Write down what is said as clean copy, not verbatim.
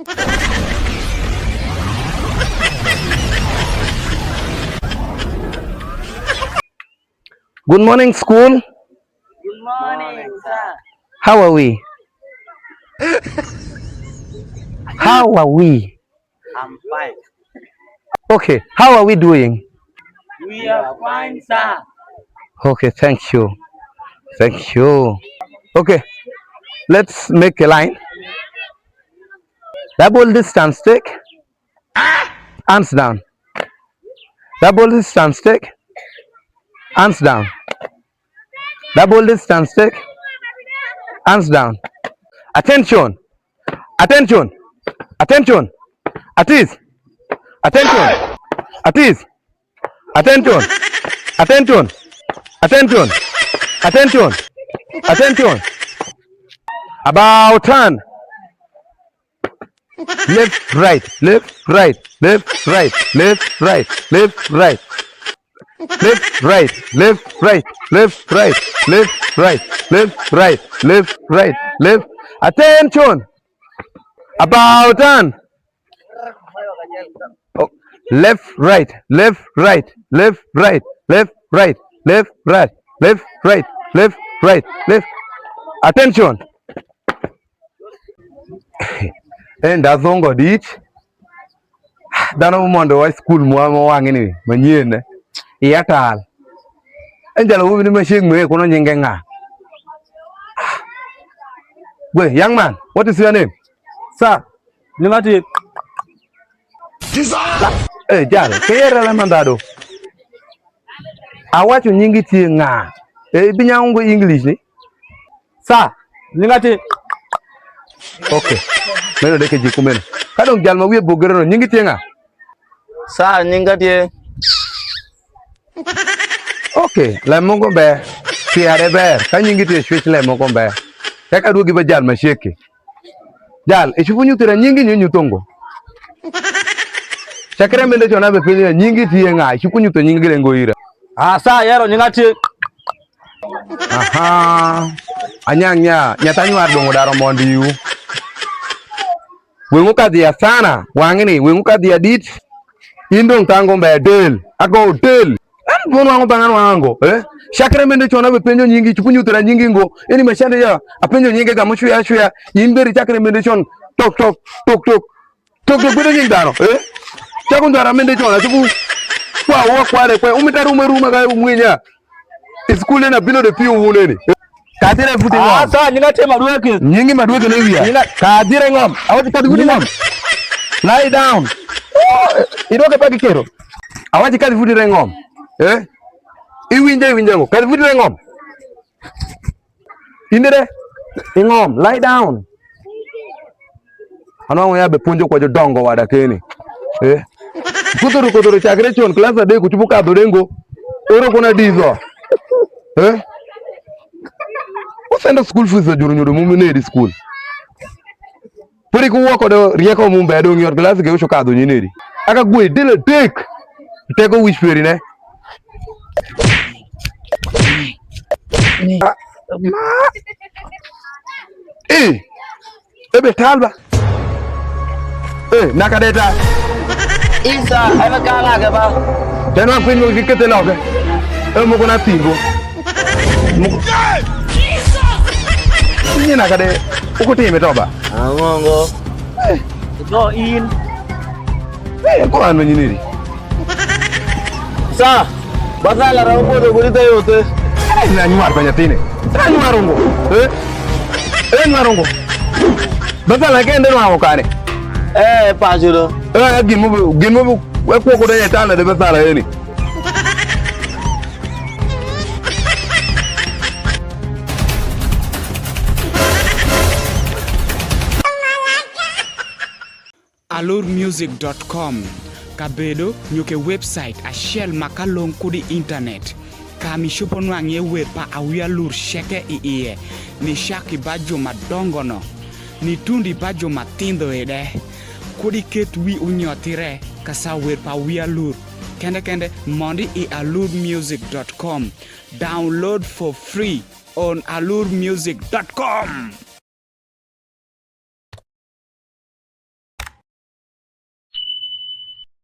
Good morning, school. Good morning, sir. How are we? How are we? I'm fine. Okay, how are we doing? We are fine, sir. Okay, thank you. Thank you. Okay, let's make a line. Double distance take. Hands down. Double distance take. Hands down. Double distance take. Hands down. Attention. Attention. Attention. At ease. Attention. At ease. Attention. Attention. Attention. Attention. Attention. About turn. Left, right, left, right, left, right, left, right, left, right. Left, right, left, right, left, right, left, right, left, right, left, right, left. Attention. About turn. Oh. Left, right, left, right, left, right, left, right, left, right, left, right, left, right, left. Attention. And that's on God each. Dano mondo wa school mo wangi ni manyene. Iyatal. Enjalo wo ni machine mo ko no nyinge nga. Wait, young man, what is your name? Sir, nimati. Eh, jalo, kera la mandado. Awacho nyingi tie nga. Binyango English ni. Sir, nimati. Okay. Meno deke jikumeno. Kadong jalma wiye bogero nyingi tie nga. Sir, nyingati. Okay, la mongo be. Fiare ber, ka nyingi tie switch le mongo be. Kaka duogi ba jalma sheke. Jal, ichufunyu tira nyingi nyu tongo. Chakre mende chona be pili nyingi tie nga, ichufunyu to nyingi lengo ira. Ah, sir, yero nyingati. Aha. Anyanya, nyatanyu ardongo daro mondi yu. Wengu kadia sana, wangini, wengu kadia dit. Indong tango mbe del, ago del. An bono wango bangan wango, Shakre mende chona be penjo nyingi, chupunyu tira nyingi ngo. Eni mashande ya, apenjo nyingi ga mshuya shuya. Yimberi chakre mende chon, tok tok, tok tok. Tok tok bide nyingi dano, Chakundara mende chona, chupu. Kwa wakwale, kwa umitaru umeruma kaya umwenya. Iskule na bilo de piu uneni. Kadire futi ngom. Ah, sir, nyingati madueke. Nyingi madueke lewia. Kadire ngom. Awati kadi futi ngom. Lie down. Idoke pagi kero. Awati kadi futi ngom. Iwinje ngo. Kadi futi ngom. Indere. Ngom. Lie down. Ano ya be punjo kwa dongo wada keni. Kuturu chakre chon class ade kuchubuka dorengo. Oro kuna dizo. Send school fees za juru nyuru mumu nedi school. Puri kuwa kodo rieko mumbe ado ngiyor class ke usho kado nyinedi. Aka gwe dile tek. Teko wish peri ne. Ebe talba. Nakadeta. Isa, ebe kala ke ba. Tena pingo kikete loke. Moko na timbo. Nyina kade ukutime toba. Angongo. Go in. Ko anu nyiniri. Sir, bakala ra bodo gurita yote. Na nyuar banyatine. Na nyuarongo. Nyuarongo. Bakala kende no awokane. Pajuro. Gimu we ko de yetana de basala yeni. alurmusic.com kabedo nyuke website ashel makalong kudi internet kami shupo nwangie wepa awia lur sheke iye ni shaki bajo madongono ni tundi bajo matindo ede kudi ket wi unyotire kasa wepa awia lur kende mondi alurmusic.com download for free on alurmusic.com